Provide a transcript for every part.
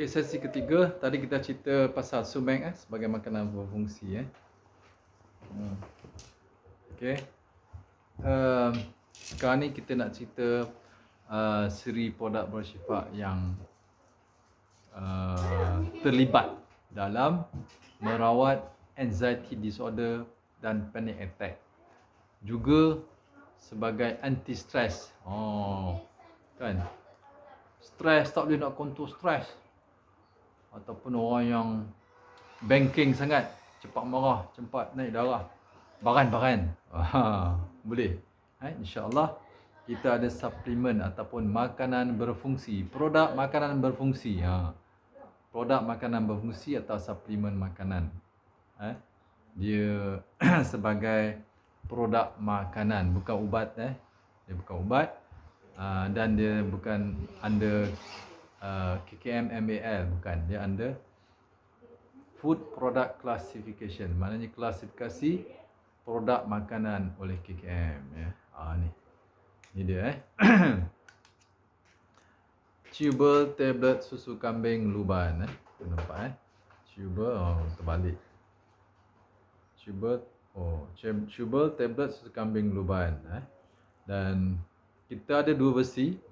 Okey, sesi ketiga. Tadi kita cerita pasal sumek sebagai makanan berfungsi. Okey. Sekarang ni kita nak cerita siri produk bersifat yang terlibat dalam merawat anxiety disorder dan panic attack. Juga sebagai anti-stress. Kan? Stres, tak boleh nak kontrol stres. Ataupun orang yang banking sangat, cepat marah, cepat naik darah, baran-baran. Boleh. InsyaAllah kita ada suplemen ataupun makanan berfungsi, produk makanan berfungsi. Produk makanan berfungsi atau suplemen makanan. Dia sebagai produk makanan, bukan ubat. Dia bukan ubat. Dan dia bukan under KKM MAL, bukan. Dia under Food Product Classification, maknanya klasifikasi produk makanan oleh KKM. Ni dia. Chewable tablet susu kambing luban. Nampak Chewable, terbalik. Chewable tablet susu kambing luban. Dan kita ada dua versi.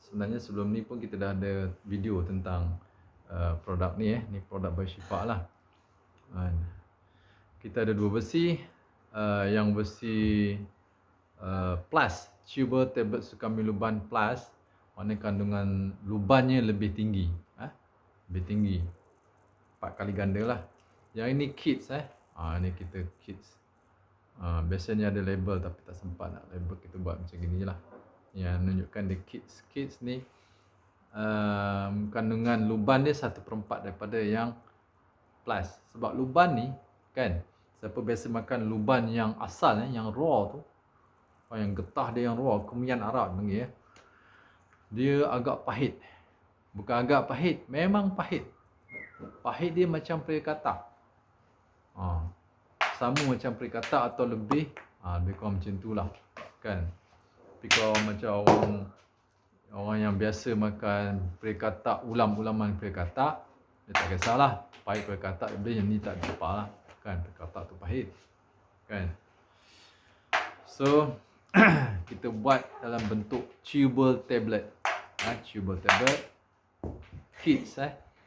Sebenarnya sebelum ni pun kita dah ada video tentang produk ni. Ni produk bersifat lah. Kita ada dua versi. Yang versi plus, chewable tablet susu kambing luban plus, maknanya kandungan lubannya lebih tinggi. Lebih tinggi, 4 kali ganda lah. Yang ini kids. Ni kita kids. Biasanya ada label tapi tak sempat nak label, kita buat macam gini je lah. Yang menunjukkan dia kids. Kids ni kandungan luban dia 1/4 daripada yang plus. Sebab luban ni kan, siapa biasa makan luban yang asal, yang raw tu, yang getah dia yang raw, kemuyan Arab panggil, dia agak pahit. Bukan agak pahit, memang pahit. Pahit dia macam peri katak. Sama macam peri katak atau lebih. Lebih kurang macam tu lah kan. Tapi kalau macam orang yang biasa makan peri katak, ulam-ulaman peri katak, dia tak kisahlah. Pahit peri katak lebih, yang ni tak ada apa lah kan. Peri katak tu pahit kan. So kita buat dalam bentuk chewable tablet. Chewable tablet kids.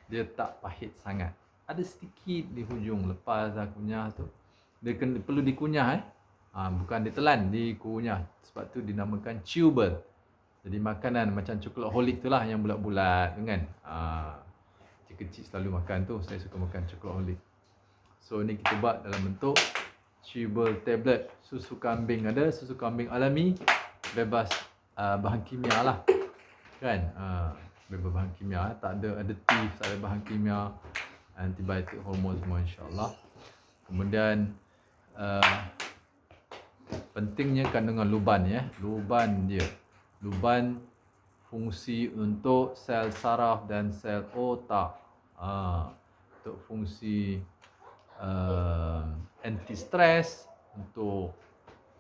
Dia tak pahit sangat. Ada sedikit di hujung lepas dah kunyah tu. Dia perlu dikunyah. Bukan ditelan, dikunyah. Sebab tu dinamakan chewable. Jadi makanan macam Chocoholic tu lah, yang bulat-bulat kan. Kecil selalu makan tu. Saya suka makan Chocoholic. So ni kita buat dalam bentuk chewable tablet. Susu kambing ada, susu kambing alami, bebas bahan kimia lah kan. Bebas bahan kimia, tak ada aditif, tak ada bahan kimia, antibiotik, hormon semua, insyaAllah. Kemudian pentingnya kandungan luban. Luban dia, luban fungsi untuk sel saraf dan sel otak. Untuk fungsi anti-stres, untuk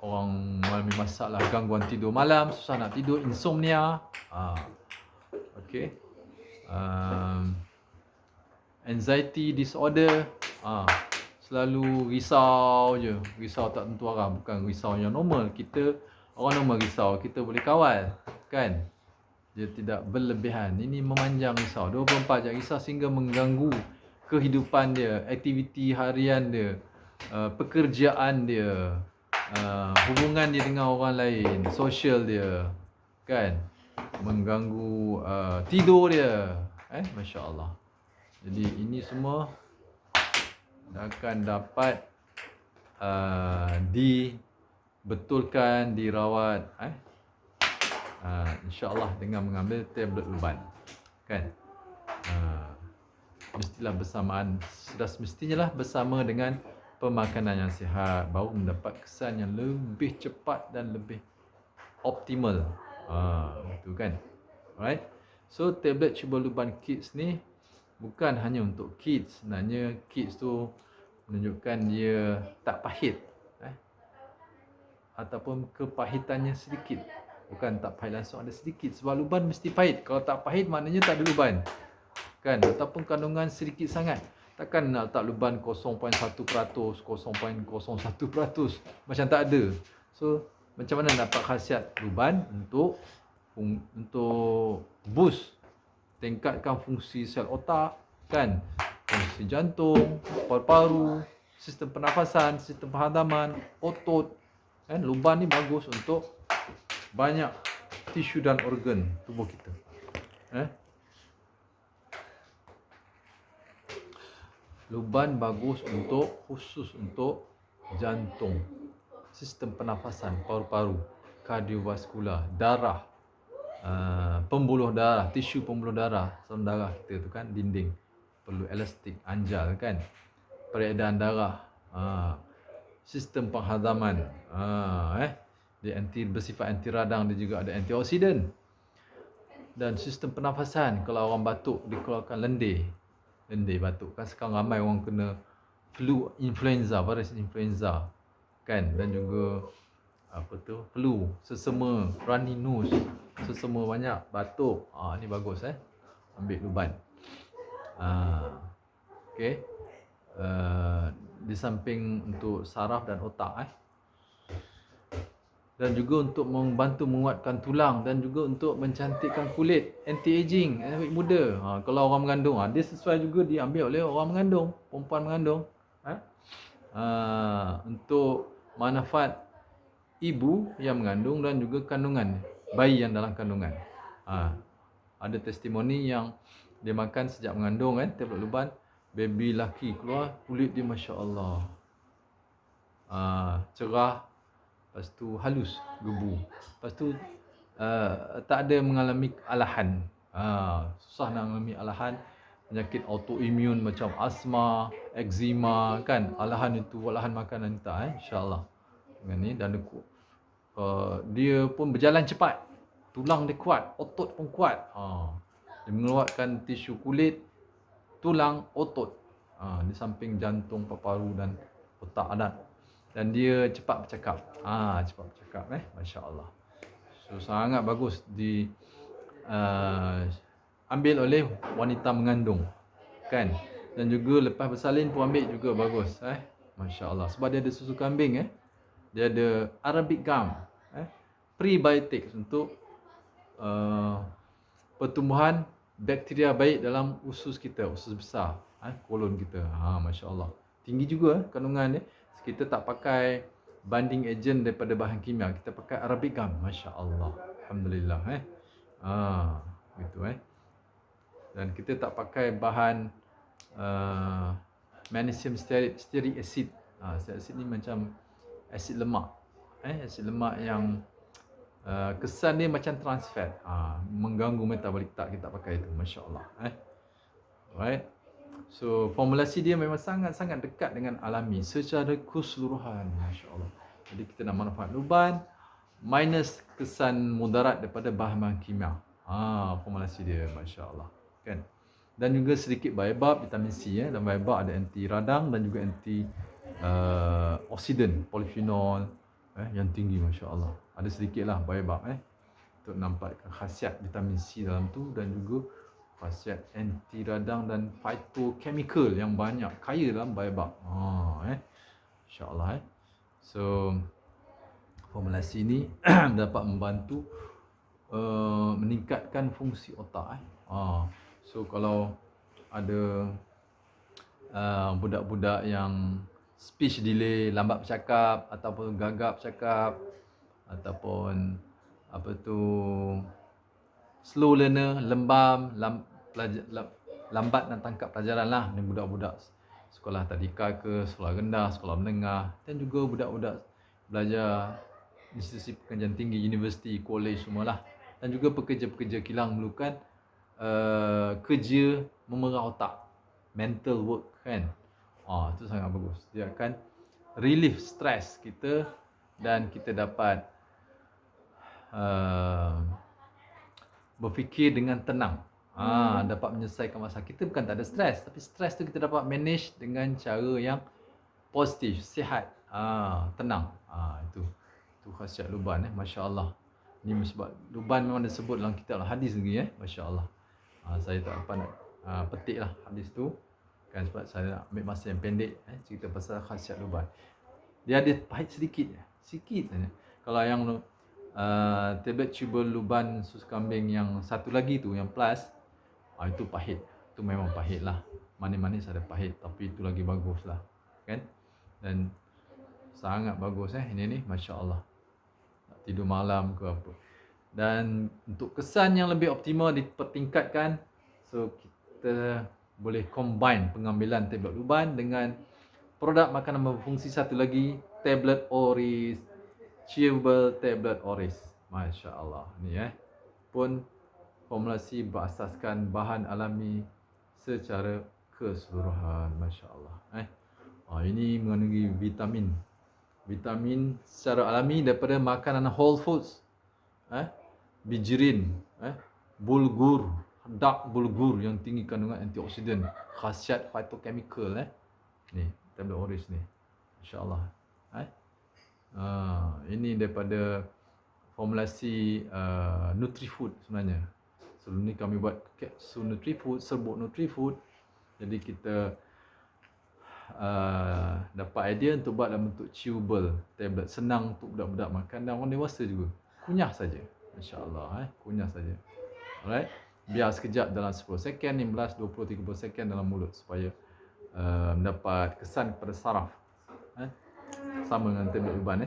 orang mengalami masalah gangguan tidur malam, susah nak tidur, insomnia. Okey. Anxiety disorder, selalu risau je, risau tak tentu arah. Bukan risau yang normal. Orang normal risau, kita boleh kawal kan. Dia tidak berlebihan. Ini memanjang risau, 24 jam risau sehingga mengganggu kehidupan dia, aktiviti harian dia, pekerjaan dia, hubungan dia dengan orang lain, sosial dia kan, mengganggu tidur dia. Masya Allah. Jadi ini semua akan dapat dibetulkan, dirawat insya-Allah dengan mengambil tablet luban kan. Mestilah bersamaan, sudah semestinya lah bersama dengan pemakanan yang sihat, baru mendapat kesan yang lebih cepat dan lebih optimal. Itu kan. Alright. So tablet chewable luban kids ni bukan hanya untuk kids. Sebenarnya kids tu menunjukkan dia tak pahit, ataupun kepahitannya sedikit. Bukan tak pahit langsung, ada sedikit. Sebab luban mesti pahit. Kalau tak pahit maknanya tak ada luban. kan, ataupun kandungan sedikit sangat. Takkan nak letak luban 0.1%, 0.01%, macam tak ada. So macam mana dapat khasiat luban untuk boost, tingkatkan fungsi sel otak, kan, fungsi jantung, paru-paru, sistem pernafasan, sistem penghadaman, otot, kan. Luban ni bagus untuk banyak tisu dan organ tubuh kita. Luban bagus khusus untuk jantung, sistem pernafasan, paru-paru, kardiovaskular, darah, pembuluh darah, tisu pembuluh darah, saluran darah kita tu kan, dinding perlu elastik, anjal kan, peredaran darah, sistem penghadaman, dia bersifat anti radang, dia juga ada antioksidan. Dan sistem pernafasan, kalau orang batuk dikeluarkan lendir batuk kan. Sekarang ramai orang kena flu influenza, virus influenza kan, dan juga flu, sesama, runny nose, sesama banyak batuk. Ni bagus ambil luban. Okey. Di samping untuk saraf dan otak dan juga untuk membantu menguatkan tulang dan juga untuk mencantikkan kulit, anti-aging, awet muda. Kalau orang mengandung, dia sesuai juga diambil oleh orang mengandung, perempuan mengandung. Untuk manfaat ibu yang mengandung dan juga kandungan, bayi yang dalam kandungan. Ada testimoni yang dia makan sejak mengandung tablet luban, baby laki keluar, kulit dia masya-Allah cerah, lepas tu halus, gebu. Lepas tu tak ada mengalami alahan. Susah nak mengalami alahan, penyakit autoimun macam asma, eczema kan. Alahan makanan kita insya-Allah. Dengan ni, dan dia pun berjalan cepat. Tulang dia kuat, otot pun kuat. Dia mengeluarkan tisu kulit, tulang, otot. Di samping jantung, paru-paru dan otak adat. Dan dia cepat bercakap. Masya-Allah. So sangat bagus ambil oleh wanita mengandung kan. Dan juga lepas bersalin pun ambil juga bagus masya-Allah. Sebab dia ada susu kambing dia ada Arabic gum, prebiotics untuk pertumbuhan bakteria baik dalam usus kita, usus besar, kolon kita. Masya-Allah. Tinggi juga kandungan dia. Kita tak pakai binding agent daripada bahan kimia, kita pakai Arabic gum. Masya-Allah. Alhamdulillah gitu Dan kita tak pakai bahan magnesium stearic acid. Stearic acid ni macam asid lemak. Asid lemak yang kesan dia macam trans fat. Mengganggu metabolik, tak, kita pakai itu. Masya-Allah. Alright. So formulasi dia memang sangat-sangat dekat dengan alami secara keseluruhan. Masya-Allah. Jadi kita nak manfaat luban minus kesan mudarat daripada bahan-bahan kimia. Formulasi dia masya-Allah kan. Dan juga sedikit baobab, vitamin C dan baobab ada anti radang dan juga anti oksidan, polifenol yang tinggi masya-Allah. Ada sedikitlah baobab untuk nampakkan khasiat vitamin C dalam tu, dan juga khasiat anti radang dan phytochemical yang banyak, kaya dalam baobab. Insya-Allah So formulasi ni dapat membantu meningkatkan fungsi otak. So kalau ada budak-budak yang speech delay, lambat bercakap, ataupun gagap bercakap, ataupun slow learner, lambat nak tangkap pelajaran lah. Ni budak-budak sekolah tadika ke, sekolah rendah, sekolah menengah, dan juga budak-budak belajar institusi pengajian tinggi, universiti, college semualah. Dan juga pekerja-pekerja kilang memerlukan kerja memerah otak, mental work kan. Itu sangat bagus. Dia akan relief stres kita dan kita dapat berfikir dengan tenang. Dapat menyelesaikan masalah. Kita bukan tak ada stres, tapi stres tu kita dapat manage dengan cara yang positif, sihat, tenang. Itu khasiat luban masya-Allah. Ni sebab luban memang disebut dalam kitab hadis lagi masya-Allah. Saya tak apa nak petik lah hadis tu. Kan sebab saya nak ambil masa yang pendek cerita pasal khasiat luban. Dia ada pahit sedikit saja. Kalau yang tablet chewable luban susu kambing yang satu lagi tu, yang plus, itu pahit. Itu memang pahit lah. Manis-manis ada pahit, tapi itu lagi bagus lah. Kan? Dan sangat bagus ini ni, Masya Allah. Nak tidur malam ke apa. Dan untuk kesan yang lebih optimal dipertingkatkan, so kita boleh combine pengambilan tablet luban dengan produk makanan berfungsi satu lagi, tablet Oris, chewable tablet Oris. Masya Allah. Ni pun formulasi berasaskan bahan alami secara keseluruhan. Masya Allah. Ini mengandungi vitamin secara alami daripada makanan whole foods. Bijirin, bulgur, dark bulgur yang tinggi kandungan antioksidan, khasiat phytochemical. Ni tablet Oris ni, insya-Allah. Ini daripada formulasi Nutrifood sebenarnya. Sebelum ni kami buat kapsul Nutrifood, serbuk Nutrifood. Jadi kita dapat idea untuk buat dalam bentuk chewable tablet, senang untuk budak-budak makan dan orang dewasa juga. Kunyah saja, insya-Allah. Kunyah saja. Alright. Biar sekejap dalam 10 second, 15, 20, 30 second dalam mulut supaya mendapat kesan kepada saraf. Sama dengan tablet uban.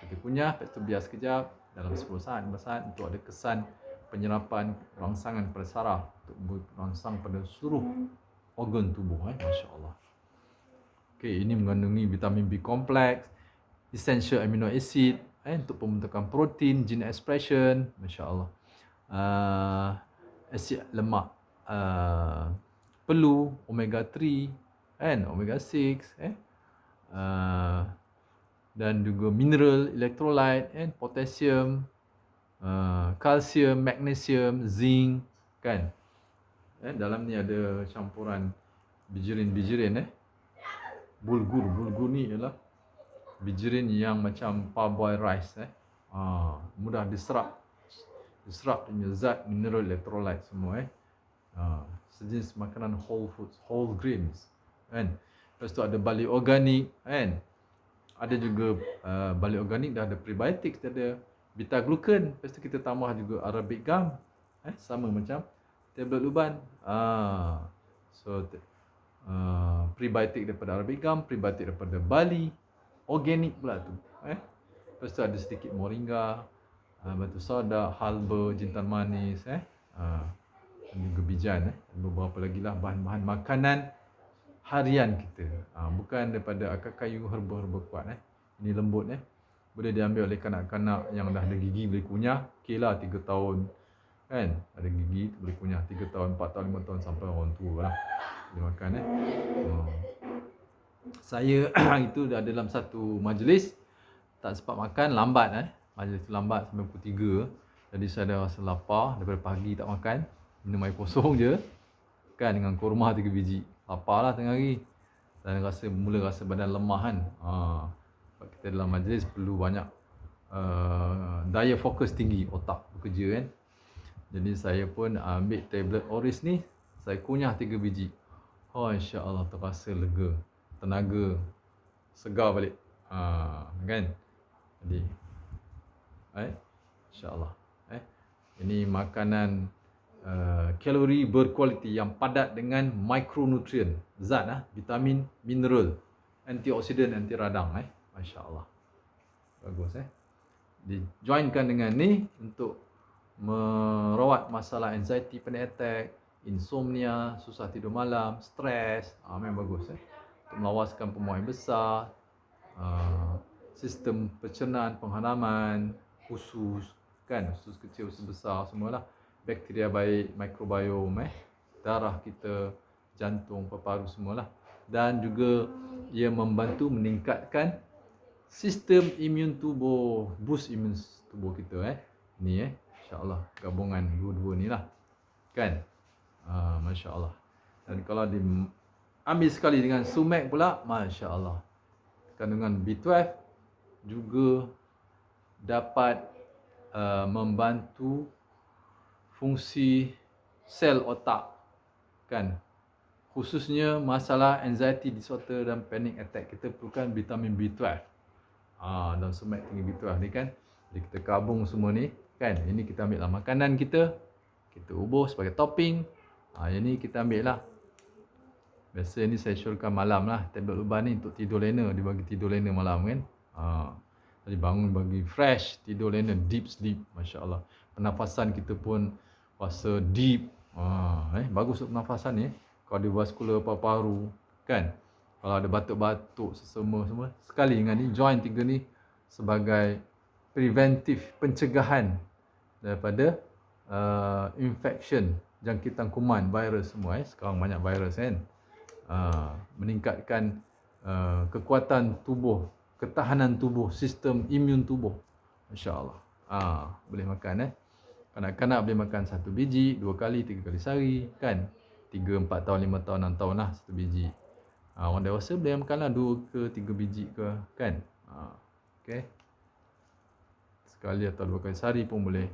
Kita kunyah, lepas tu biar sekejap dalam 10 saat, 15 saat untuk ada kesan penyerapan rangsangan pada saraf, untuk merangsang pada seluruh organ tubuh. Masya-Allah. Okey, ini mengandungi vitamin B kompleks, essential amino acid untuk pembentukan protein, gene expression, masya-Allah. Asid lemak perlu, omega 3 omega 6 dan juga mineral, electrolyte, potassium, kalsium, magnesium, zinc kan. Dalam ni ada campuran bijirin. Bulgur ni ialah bijirin yang macam parboiled rice. Mudah diserap punya zat, mineral, electrolyte semua. Sejenis makanan whole foods, whole grains kan. Lepas tu ada barley organik kan. Ada juga barley organik dah ada prebiotics, ada beta glucan. Lepas tu kita tambah juga arabic gum. Sama macam tablet luban. So prebiotik daripada arabic gum, prebiotik daripada barley, organik pula tu. Lepas tu ada sedikit moringa, batu soda, halba, jintan manis, dan juga bijan. Beberapa lagi lah bahan-bahan makanan harian kita. Bukan daripada akar kayu, herba-herba kuat. Ini lembut. Boleh diambil oleh kanak-kanak yang dah ada gigi, boleh kunyah. Okey lah 3 tahun kan, ada gigi boleh kunyah 3 tahun, 4 tahun, 5 tahun sampai orang tua lah dia makan. Saya itu dah dalam satu majlis tak sempat makan, lambat. Majlis tu lambat sampai pukul 3. Jadi saya dah rasa lapar daripada pagi tak makan, minum air kosong je kan, dengan kurma 3 biji. Lapar lah tengah hari dan mula rasa badan lemah kan. Sebab kita dalam majlis perlu banyak daya fokus tinggi, otak bekerja kan. Jadi saya pun ambil tablet Oris ni, saya kunyah 3 biji. Insya-Allah terasa lega, tenaga, segar balik. Kan? Jadi insya-Allah. Ini makanan kalori berkualiti yang padat dengan mikronutrien, zat, vitamin, mineral, antioksidan, anti radang. Masya-Allah. Bagus. Dijoinkan dengan ni untuk merawat masalah anxiety, panic attack, insomnia, susah tidur malam, stres. Memang bagus. Untuk melawaskan pembuangan besar, sistem pencernaan, penghadaman, usus kan, usus kecil, usus besar semualah. Bakteria baik, mikrobiom, darah kita, jantung, paru semualah. Dan juga ia membantu meningkatkan sistem imun tubuh, boost imun tubuh kita. Ni insya-Allah gabungan dua-dua ni lah kan. Masya-Allah. Dan kalau diambil sekali dengan sumac pula, masya-Allah, kandungan B12 juga dapat membantu fungsi sel otak kan. Khususnya masalah anxiety disorder dan panic attack, kita perlukan vitamin B12. Dan semak tinggi B12 ni kan. Jadi kita gabung semua ni kan. Ini kita ambil lah makanan kita ubur sebagai topping. Yang ni kita ambil lah. Biasa ni saya syorkan malam lah. Tablet uban ni untuk tidur lena. Dia bagi tidur lena malam kan. Jadi bangun bagi fresh, tidur lena, deep sleep. Masya Allah. Pernafasan kita pun rasa deep. Bagus untuk pernafasan ni. Kardiovaskular paru-paru kan. Kalau ada batuk-batuk, sesama semua. Sekali dengan ni, join 3 ni sebagai preventif, pencegahan daripada infection, jangkitan kuman, virus semua. Sekarang banyak virus kan. Meningkatkan kekuatan tubuh, ketahanan tubuh, sistem imun tubuh. Masya Allah. Boleh makan Kanak-kanak boleh makan 1 biji, 2 kali, 3 kali sehari kan. 3, 4 tahun, 5 tahun, 6 tahun lah 1 biji. Orang dewasa boleh makanlah 2 ke 3 biji ke kan. Okay. Sekali atau 2 kali sehari pun boleh.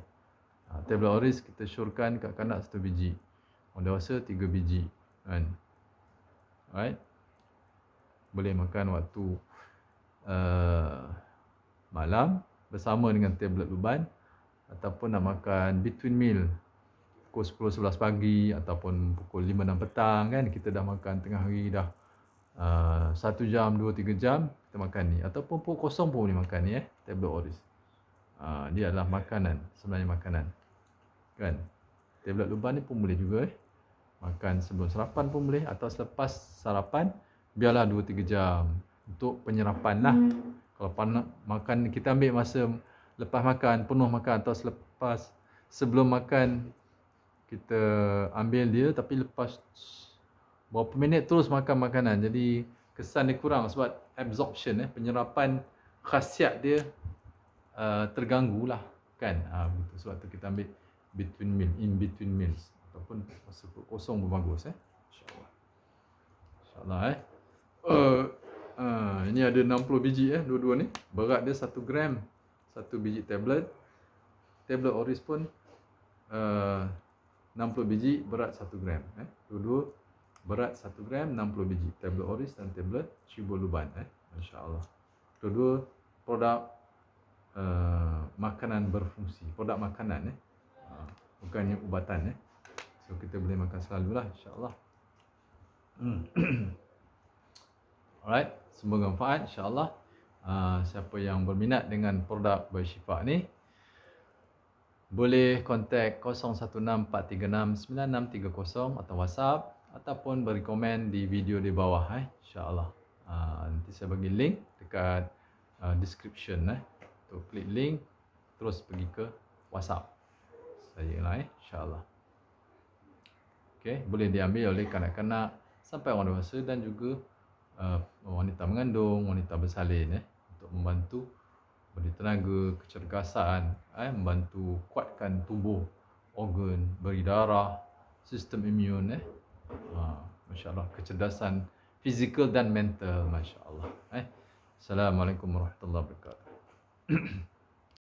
Tablet Oris kita syorkan kat kanak 1 biji. Orang dewasa 3 biji kan. Alright. Boleh makan waktu malam bersama dengan tablet uban, ataupun nak makan between meal pukul 10-11 pagi ataupun pukul 5-6 petang kan. Kita dah makan tengah hari dah 1 jam, 2-3 jam kita makan ni. Ataupun pukul kosong pun boleh makan ni tablet Oris. Dia adalah makanan, sebenarnya makanan kan. Tablet uban ni pun boleh juga makan sebelum sarapan pun boleh, atau selepas sarapan biarlah 2-3 jam untuk penyerapan lah. Kalau makan, kita ambil masa lepas makan, penuh makan, atau sebelum makan kita ambil dia, tapi lepas berapa minit terus makan makanan. Jadi kesan dia kurang sebab absorption penyerapan khasiat dia terganggu lah kan. Begitu. Sebab tu kita ambil between meal, in between meals, ataupun masa kosong pun bagus InsyaAllah. InsyaAllah ini ada 60 biji dua-dua ni. Berat dia 1 gram 1 biji tablet. Tablet Oris pun 60 biji, berat 1 gram Dua-dua berat 1 gram, 60 biji. Tablet Oris dan tablet Ciboluban InsyaAllah. Dua-dua produk makanan berfungsi. Produk makanan bukannya ubatan So kita boleh makan selalulah insyaAllah. Alright, semoga manfaat insyaAllah. Siapa yang berminat dengan produk Bershifa ni boleh kontak 0164369630 atau WhatsApp, ataupun beri komen di video di bawah insyaAllah. Nanti saya bagi link dekat description tu, klik link terus pergi ke WhatsApp saya lah insyaAllah. Okay, boleh diambil oleh kanak-kanak sampai orang dewasa dan juga wanita mengandung, wanita bersalin untuk membantu beri tenaga, kecergasan, membantu kuatkan tubuh, organ, beri darah, sistem imun Masya-Allah, kecerdasan fizikal dan mental, Masya-Allah. Assalamualaikum warahmatullahi wabarakatuh.